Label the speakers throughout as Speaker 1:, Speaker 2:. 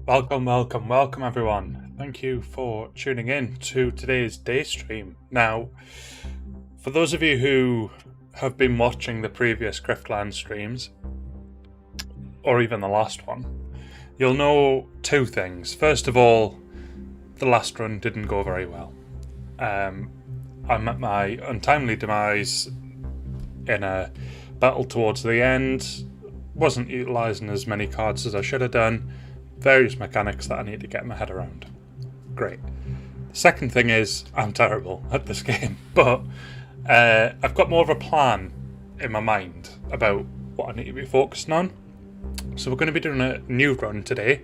Speaker 1: Welcome everyone. Thank you for tuning in to today's day stream. Now, for those of you who have been watching the previous Griftlands streams, or even the last one, you'll know two things. First of all, the last run didn't go very well. I met my untimely demise in a battle towards the end, wasn't utilising as many cards as I should have done, various mechanics that I need to get my head around. Great. The second thing is, I'm terrible at this game, but I've got more of a plan in my mind about what I need to be focusing on. So we're going to be doing a new run today.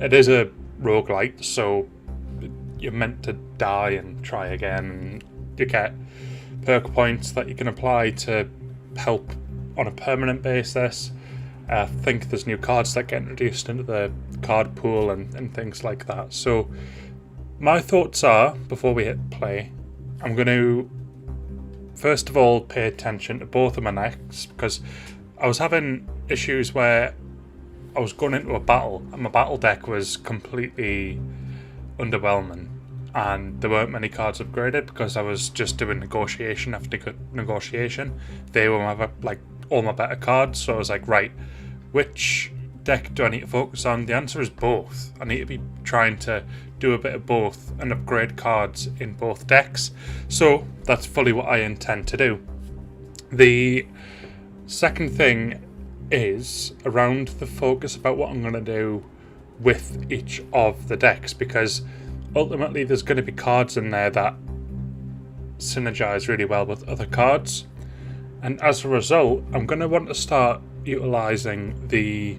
Speaker 1: It is a roguelite, so you're meant to die and try again, and you get perk points that you can apply to help on a permanent basis. I think there's new cards that get introduced into the card pool and things like that. So my thoughts are, before we hit play, I'm going to first of all pay attention to both of my decks, because I was having issues where I was going into a battle and my battle deck was completely underwhelming, and there weren't many cards upgraded because I was just doing negotiation after negotiation. They were all my better cards, so I was like, right, which deck do I need to focus on? The answer is both. I need to be trying to do a bit of both and upgrade cards in both decks. So that's fully what I intend to do. The second thing is around the focus about what I'm going to do with each of the decks, because ultimately there's going to be cards in there that synergize really well with other cards, and as a result I'm going to want to start utilizing the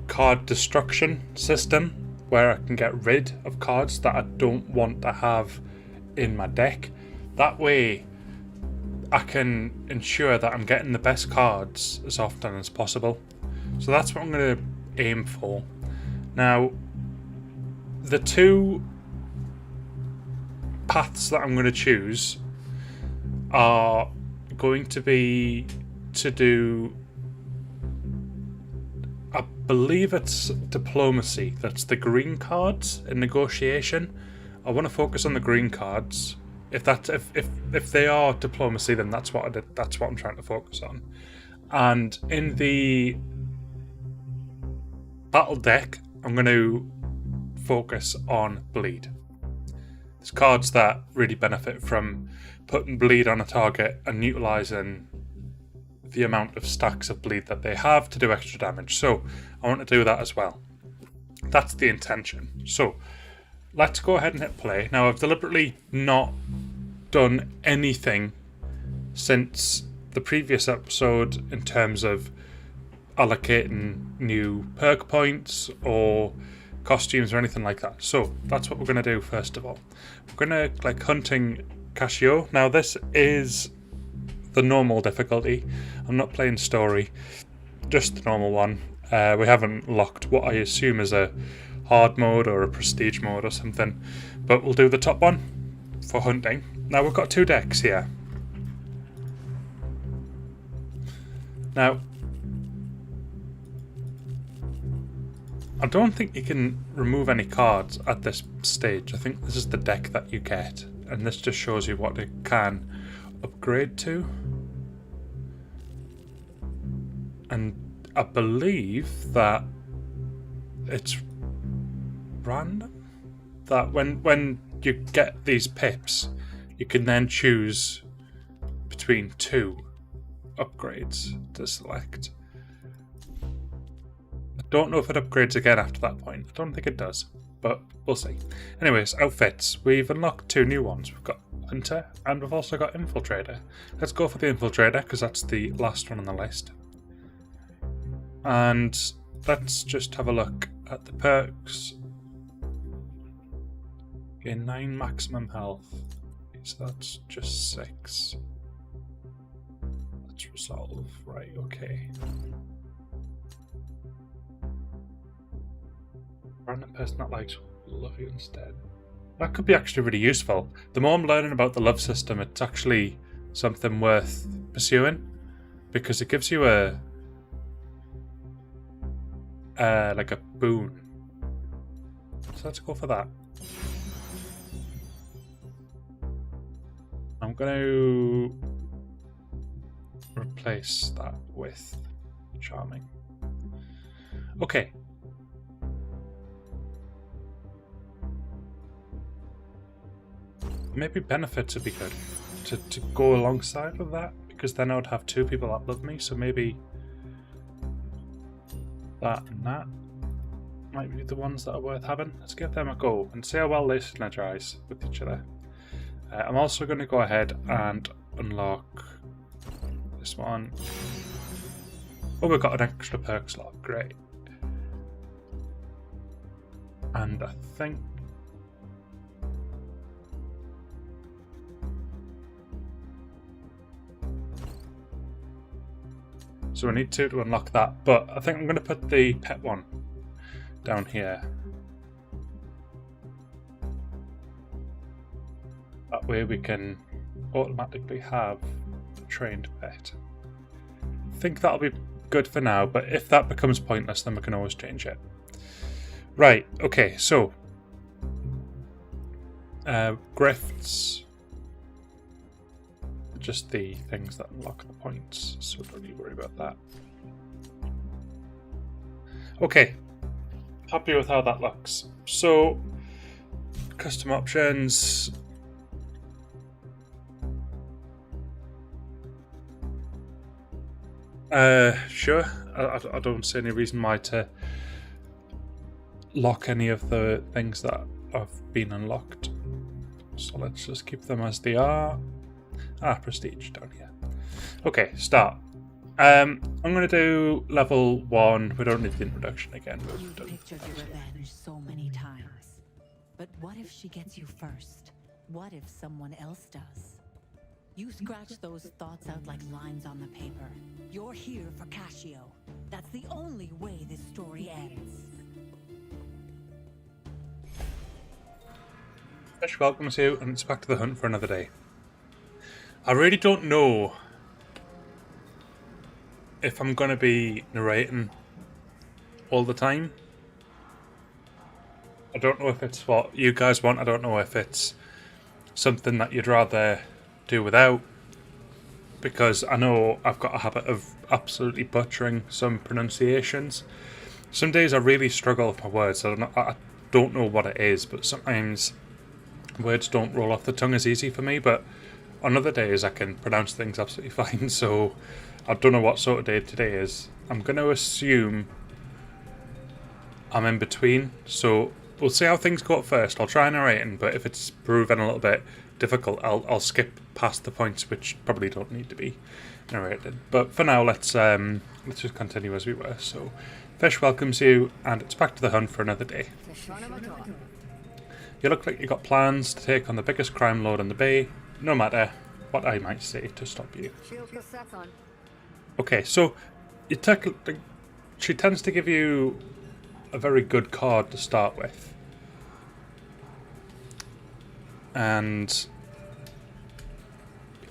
Speaker 1: card destruction system, where I can get rid of cards that I don't want to have in my deck. That way I can ensure that I'm getting the best cards as often as possible. So that's what I'm going to aim for. Now, the two paths that I'm going to choose are going to be to do, I believe it's diplomacy. That's the green cards in negotiation. I want to focus on the green cards. If they are diplomacy, then that's what I'm trying to focus on. And in the battle deck, I'm going to focus on bleed. There's cards that really benefit from putting bleed on a target and utilising the amount of stacks of bleed that they have to do extra damage. So I want to do that as well. That's the intention. So let's go ahead and hit play. Now, I've deliberately not done anything since the previous episode in terms of allocating new perk points or costumes or anything like that. So that's what we're going to do first of all. We're going to hunting Casio. Now this is the normal difficulty. I'm not playing story, just the normal one. We haven't locked what I assume is a hard mode or a prestige mode or something, but we'll do the top one for hunting. Now we've got two decks here. Now, I don't think you can remove any cards at this stage. I think this is the deck that you get, and this just shows you what it can upgrade to. And I believe that it's random. That when you get these pips, you can then choose between two upgrades to select. I don't know if it upgrades again after that point. I don't think it does, but we'll see. Anyways, outfits. We've unlocked two new ones. We've got Hunter and we've also got Infiltrator. Let's go for the Infiltrator because that's the last one on the list. And let's just have a look at the perks. Gain 9 maximum health. So that's just 6. Let's resolve. Right, okay. Random person that likes love you instead. That could be actually really useful. The more I'm learning about the love system, it's actually something worth pursuing, because it gives you a like a boon. So let's go for that. I'm going to replace that with charming. Okay. Maybe benefits would be good to go alongside with that, because then I would have two people that love me, so maybe that and that might be the ones that are worth having. Let's give them a go and see how well they synergize with each other. I'm also going to go ahead and unlock this one. Oh, we've got an extra perk slot, great. And I think so we need two to unlock that, but I think I'm going to put the pet one down here. That way we can automatically have a trained pet. I think that'll be good for now, but if that becomes pointless, then we can always change it. Right, okay, so grifts. Just the things that unlock the points, so don't need to worry about that. Okay, happy with how that looks. So, custom options. Sure. I don't see any reason why to lock any of the things that have been unlocked. So let's just keep them as they are. Prestige down here. Okay, start. I'm going to do level 1. We don't need the introduction again.
Speaker 2: You've pictured your revenge so many times. But what if she gets you first? What if someone else does? You scratch those thoughts out like lines on the paper. You're here for Cassio. That's the only way this story ends.
Speaker 1: Fish welcomes you, and it's back to the hunt for another day. I really don't know if I'm going to be narrating all the time. I don't know if it's what you guys want. I don't know if it's something that you'd rather do without, because I know I've got a habit of absolutely butchering some pronunciations. Some days I really struggle with my words. I don't know what it is, but sometimes words don't roll off the tongue as easy for me, but on other days I can pronounce things absolutely fine, so I don't know what sort of day today is. I'm going to assume I'm in between, so we'll see how things go at first. I'll try narrating, but if it's proven a little bit difficult, I'll skip past the points which probably don't need to be narrated. But for now, let's just continue as we were. So, Fish welcomes you, and it's back to the hunt for another day. You look like you got plans to take on the biggest crime lord in the bay, no matter what I might say to stop you. Okay, so she tends to give you a very good card to start with. And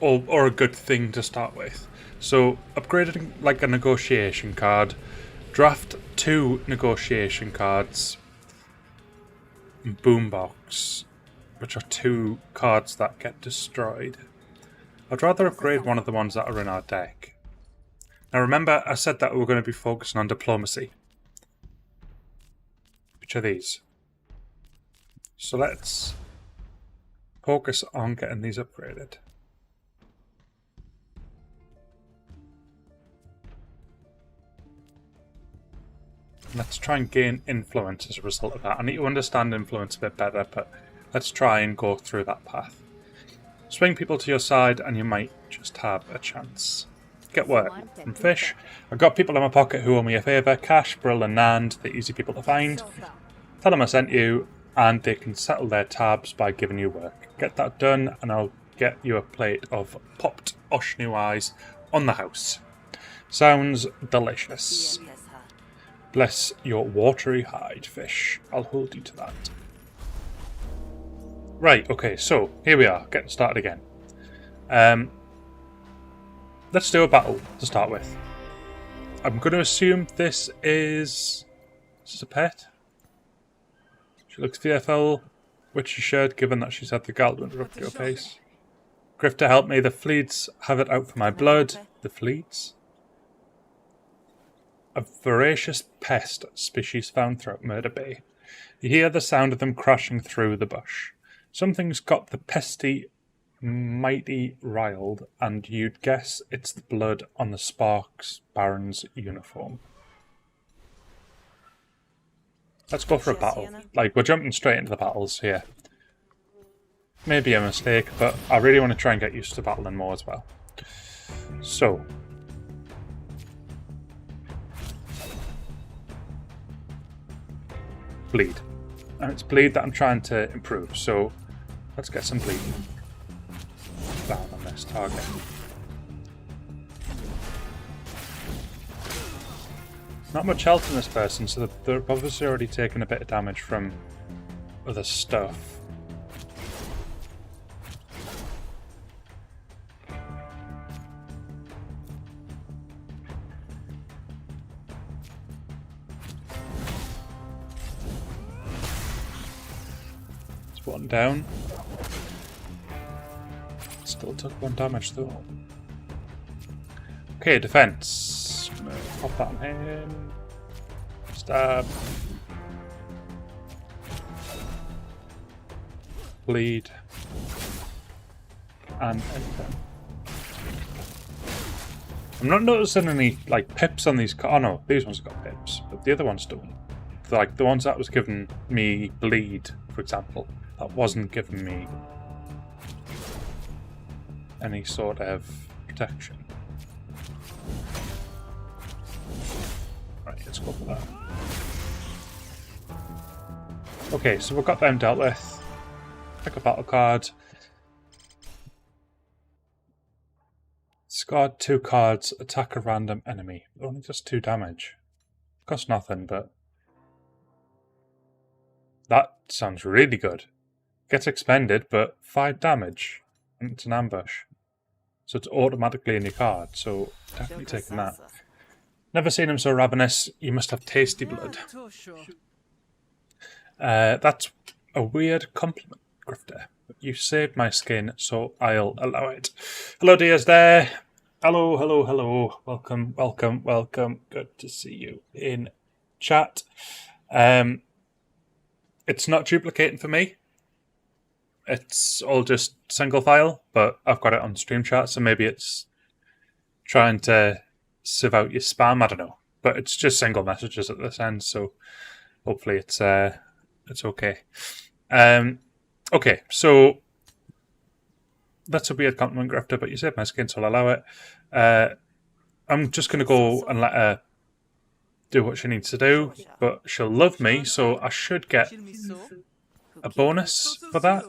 Speaker 1: or a good thing to start with. So upgrading like a negotiation card, draft 2 negotiation cards, and boombox, which are 2 cards that get destroyed. I'd rather upgrade one of the ones that are in our deck. Now remember, I said that we were going to be focusing on diplomacy. Which are these? So let's focus on getting these upgraded. Let's try and gain influence as a result of that. I need to understand influence a bit better, but let's try and go through that path. Swing people to your side and you might just have a chance. Get work from Fish. I've got people in my pocket who owe me a favour. Cash, Brill and Nand, they're easy people to find. Tell them I sent you and they can settle their tabs by giving you work. Get that done and I'll get you a plate of popped Oshnu eyes on the house. Sounds delicious. Bless your watery hide, Fish. I'll hold you to that. Right, okay, so here we are, getting started again. Let's do a battle to start with. I'm going to assume this is a pet. She looks fearful, which she should, given that she's had the gallop interrupt your pace. Grifter, help me. The fleets have it out for my blood. The fleets? A voracious pest species found throughout Murder Bay. You hear the sound of them crashing through the bush. Something's got the pesty mighty riled, and you'd guess it's the blood on the Sparks Baron's uniform. Let's go for a battle. Like, we're jumping straight into the battles here. Maybe a mistake, but I really want to try and get used to battling more as well. So. Bleed. And it's bleed that I'm trying to improve, so let's get some bleed down on this target. Not much health in this person, so they're obviously already taking a bit of damage from other stuff. It's one down. Still took one damage though. Okay, defense. Pop that in. Stab. Bleed. And anything. I'm not noticing any like pips on these. Oh no, these ones have got pips, but the other ones don't. Like the ones that was giving me bleed, for example, that wasn't giving me any sort of protection. Right, let's go for that. Okay, so we've got them dealt with. Pick a battle card. Discard 2 cards, attack a random enemy. Only just 2 damage. Costs nothing, but that sounds really good. Gets expended, but 5 damage. And it's an ambush. So it's automatically in your card, so definitely taking that. Never seen him so ravenous. You must have tasty blood. That's a weird compliment, Grifter. You saved my skin, so I'll allow it. Hello, dears there. Hello, hello, hello. Welcome, welcome, welcome. Good to see you in chat. It's not duplicating for me. It's all just single file, but I've got it on stream chat, so maybe it's trying to sieve out your spam. I don't know, but it's just single messages at this end, so hopefully it's okay. Okay, so that's a weird compliment, Grifter, but you saved my skin, so I'll allow it. I'm just going to go and let her do what she needs to do, but she'll love me, so I should get a bonus for that.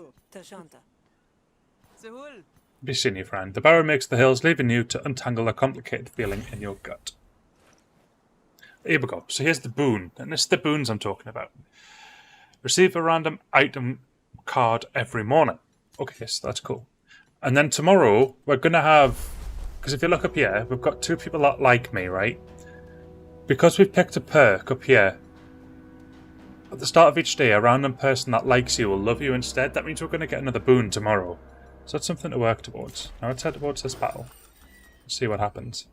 Speaker 1: Be seeing you, friend. The barrow makes the hills, leaving you to untangle a complicated feeling in your gut. Here we go. So here's the boon, and this is the boons I'm talking about. Receive a random item card every morning. Okay, so that's cool. And then tomorrow, we're going to have... Because if you look up here, we've got 2 people that like me, right? Because we've picked a perk up here, at the start of each day, a random person that likes you will love you instead. That means we're going to get another boon tomorrow. So that's something to work towards. Now let's head towards this battle. Let's see what happens.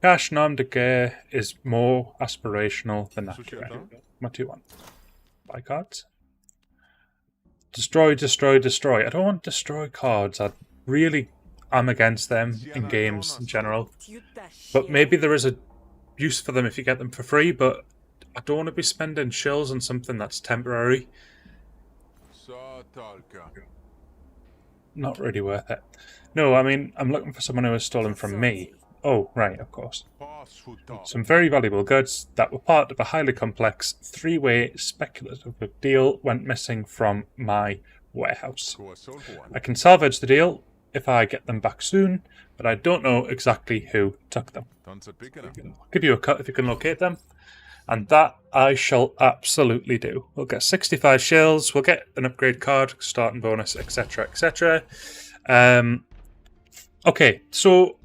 Speaker 1: Cash Nam de Guerre is more aspirational than accurate. What do you want? Buy cards? Destroy, destroy, destroy. I don't want destroy cards. I really am against them in games in general. But maybe there is a use for them if you get them for free, but I don't want to be spending shills on something that's temporary. Not really worth it. No, I mean, I'm looking for someone who has stolen from me. Oh, right, of course. Some very valuable goods that were part of a highly complex 3-way speculative deal went missing from my warehouse. I can salvage the deal if I get them back soon, but I don't know exactly who took them. I'll give you a cut if you can locate them. And that I shall absolutely do. We'll get 65 shells, we'll get an upgrade card, starting bonus, etc, etc. Okay, so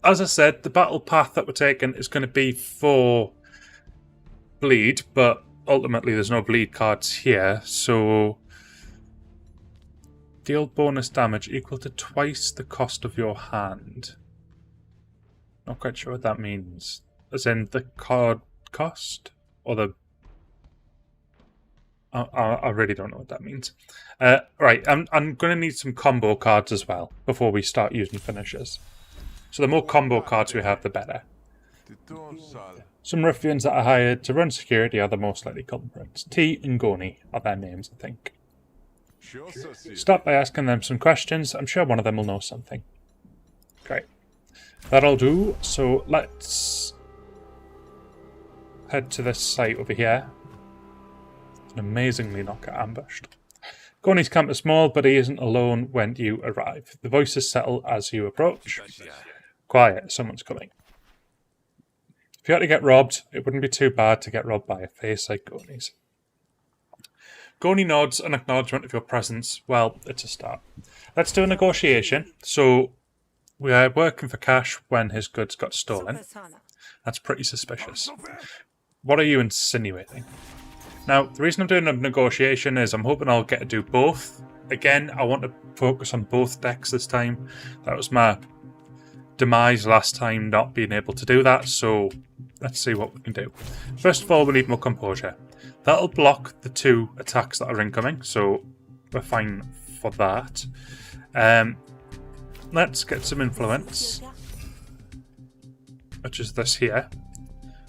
Speaker 1: as I said, the battle path that we're taking is going to be for bleed, but ultimately there's no bleed cards here, so deal bonus damage equal to twice the cost of your hand. Not quite sure what that means. As in the card cost? Or the... I really don't know what that means. Right, I'm going to need some combo cards as well before we start using finishers. So the more combo cards we have, the better. Some ruffians that are hired to run security are the most likely culprits. T and Goni are their names, I think. Start by asking them some questions. I'm sure one of them will know something. Great. That'll do. So let's head to this site over here. And amazingly not get ambushed. Goni's camp is small, but he isn't alone when you arrive. The voices settle as you approach. Quiet, someone's coming. If you had to get robbed, it wouldn't be too bad to get robbed by a face like Goni's. Goni nods an acknowledgement of your presence. Well, it's a start. Let's do a negotiation. So, we are working for cash when his goods got stolen. That's pretty suspicious. What are you insinuating? Now, the reason I'm doing a negotiation is I'm hoping I'll get to do both. Again, I want to focus on both decks this time. That was my demise last time, not being able to do that, so let's see what we can do. First of all, we need more composure. That'll block the 2 attacks that are incoming, so we're fine for that. Let's get some influence, which is this here,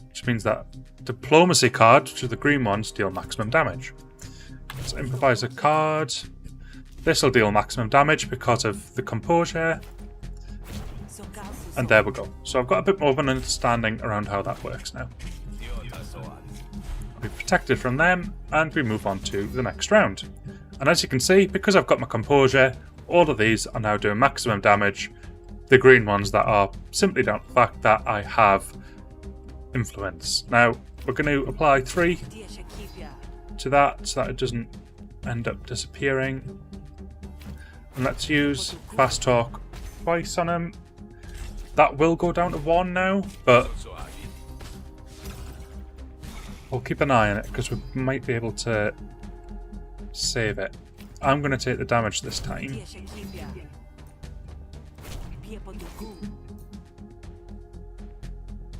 Speaker 1: which means that diplomacy card, which are the green ones, deal maximum damage. Let's improvise a card. This will deal maximum damage because of the composure. And there we go. So I've got a bit more of an understanding around how that works now. We're protected from them, and we move on to the next round. And as you can see, because I've got my composure, all of these are now doing maximum damage. The green ones that are simply down to the fact that I have influence. Now, we're going to apply 3 to that so that it doesn't end up disappearing. And let's use fast talk twice on him. That will go down to 1 now, but we'll keep an eye on it because we might be able to save it. I'm going to take the damage this time.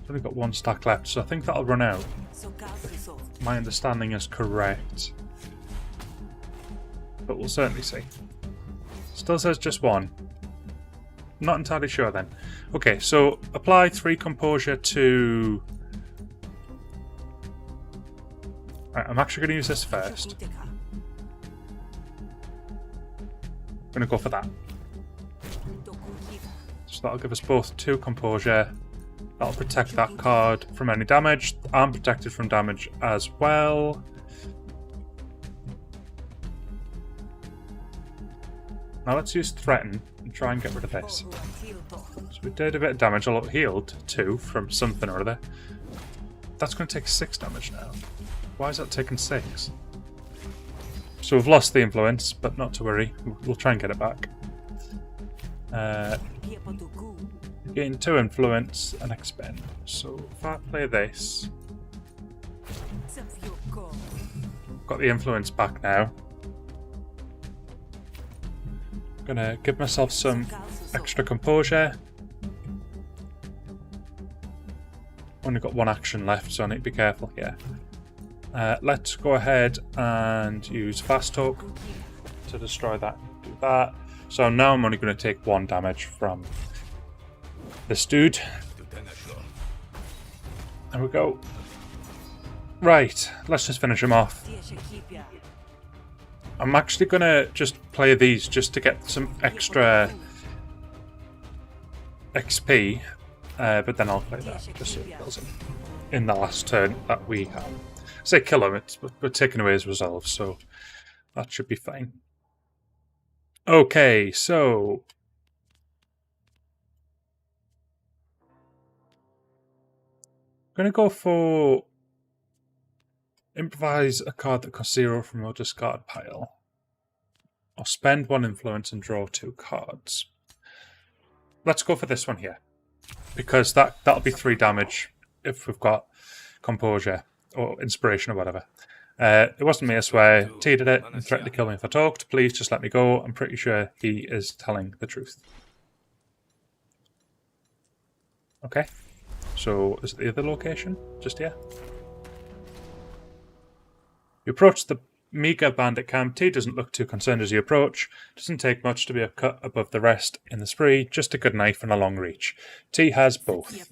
Speaker 1: I've only got 1 stack left, so I think that'll run out. If my understanding is correct. But we'll certainly see. Still says just 1. Not entirely sure then. Okay, so apply 3 composure to... Right, I'm actually going to use this first. I'm going to go for that. So that'll give us both 2 composure. That'll protect that card from any damage. I'm protected from damage as well. Now let's use Threaten and try and get rid of this. So we did a bit of damage, a lot healed too from something or other. That's going to take 6 damage now. Why is that taking 6? So we've lost the influence, but not to worry. We'll try and get it back. Gain 2 influence and expend. So if I play this, got the influence back now. Gonna give myself some extra composure. Only got 1 action left, so I need to be careful here. Let's go ahead and use fast talk to destroy that. Do that. So now I'm only going to take 1 damage from this dude. There we go. Right, let's just finish him off. I'm actually going to just play these just to get some extra XP, but then I'll play that just so it kills him in the last turn that we have. I say kill him, we're taking away his resolve, so that should be fine. Okay, so I'm going to go for Improvise a card that costs 0 from your discard pile. Or spend 1 influence and draw 2 cards. Let's go for this one here. Because that'll be 3 damage if we've got Composure or Inspiration or whatever. It wasn't me, I swear. T did it and threatened to kill me if I talked. Please just let me go. I'm pretty sure he is telling the truth. Okay. So, is it the other location? Just here? You approach the meager bandit camp. T doesn't look too concerned as you approach. Doesn't take much to be a cut above the rest in the spree. Just a good knife and a long reach. T has both.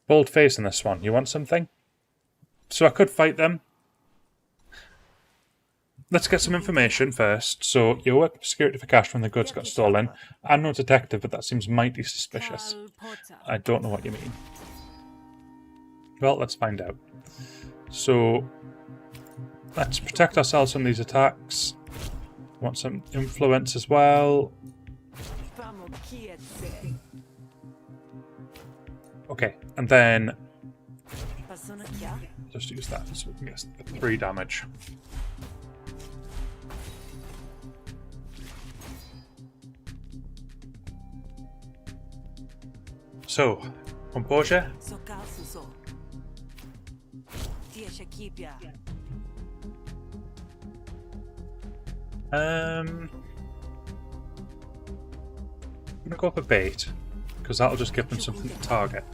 Speaker 1: Bold face in this one. You want something? So I could fight them. Let's get some information first. So, you work security for cash when the goods got stolen. I'm no detective, but that seems mighty suspicious. I don't know what you mean. Well, let's find out. So, let's protect ourselves from these attacks. Want some influence as well. Okay, and then just use that so we can get the 3 damage. So, Composure. I'm gonna go for bait, because that'll just give them something to target.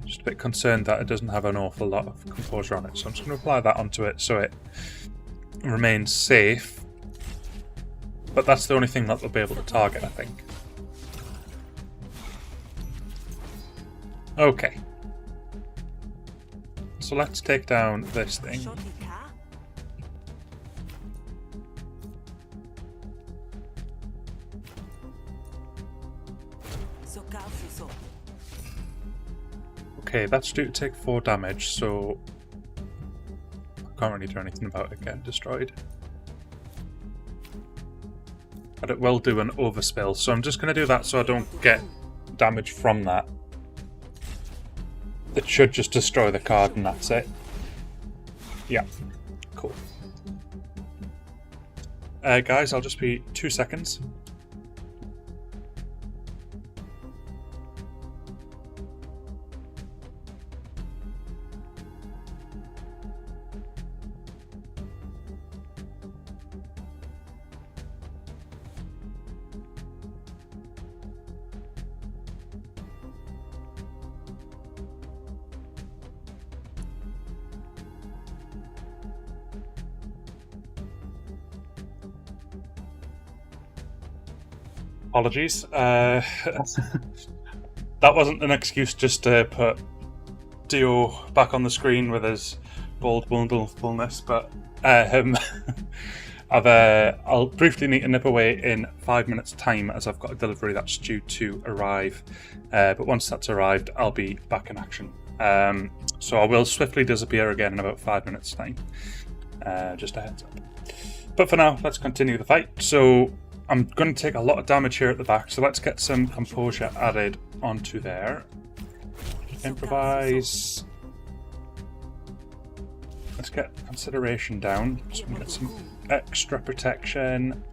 Speaker 1: Just a bit concerned that it doesn't have an awful lot of composure on it, so I'm just gonna apply that onto it so it remains safe. But that's the only thing that they'll be able to target, I think. Okay. So let's take down this thing. Okay, that's due to take 4 damage, so I can't really do anything about it getting destroyed. But it will do an overspill, so I'm just going to do that so I don't get damage from that. It should just destroy the card and that's it. Yeah, cool. Guys, I'll just be 2 seconds. Apologies. That wasn't an excuse just to put Dio back on the screen with his bold wonderfulness, but I'll briefly need to nip away in 5 minutes' time as I've got a delivery that's due to arrive. But once that's arrived, I'll be back in action. So I will swiftly disappear again in about 5 minutes' time. Just a heads up. But for now, let's continue the fight. So I'm going to take a lot of damage here at the back, so let's get some composure added onto there. Improvise. Let's get consideration down, so we can get some extra protection.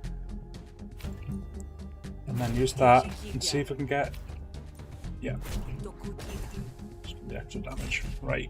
Speaker 1: And then use that and see if we can get... Yeah. Just the extra damage. Right.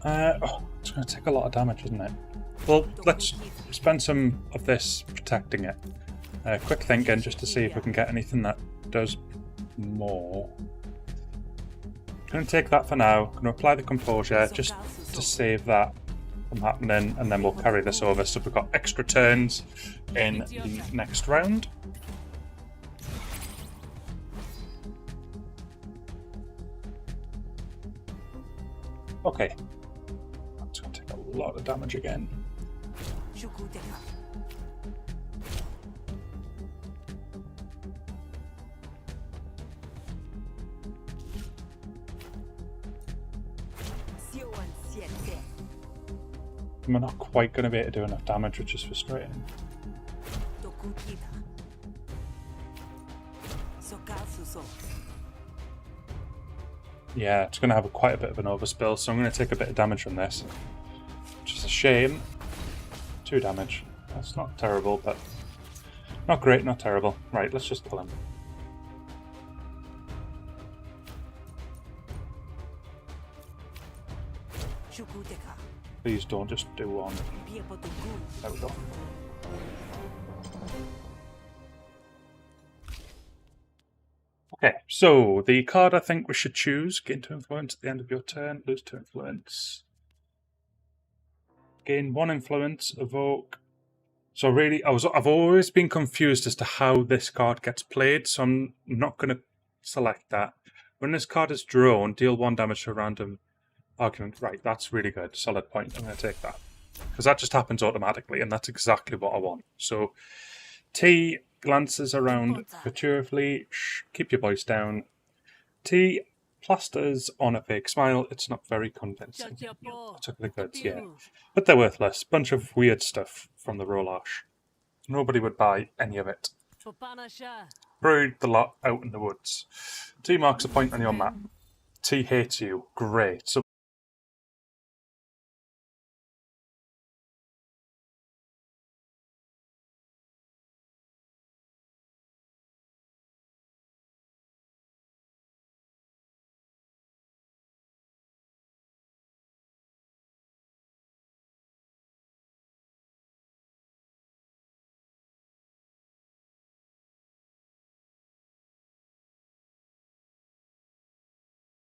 Speaker 1: It's going to take a lot of damage, isn't it? Well, let's spend some of this protecting it. Quick thinking, just to see if we can get anything that does more. I'm going to take that for now. I'm going to apply the composure just to save that from happening, and then we'll carry this over so we've got extra turns in the next round. Okay. That's going to take a lot of damage again. We're not quite going to be able to do enough damage, which is frustrating. Yeah, it's going to have quite a bit of an overspill, so I'm going to take a bit of damage from this. Which is a shame. 2 damage. That's not terrible, but not great, not terrible. Right, let's just kill him. Please don't just do one. There we go. Okay, so the card I think we should choose: gain 2 influence at the end of your turn, lose 2 influence. Gain 1 influence, evoke. So really, I've always been confused as to how this card gets played, so I'm not going to select that. When this card is drawn, deal 1 damage to a random argument. Right, that's really good. Solid point. I'm going to take that. Because that just happens automatically, and that's exactly what I want. So, T glances around furtively. Shh, keep your voice down. T plasters on a fake smile. It's not very convincing. I took the goods, yeah. But they're worthless. Bunch of weird stuff from the Rolash. Nobody would buy any of it. Buried the lot out in the woods. T marks a point on your map. T hates you. Great. So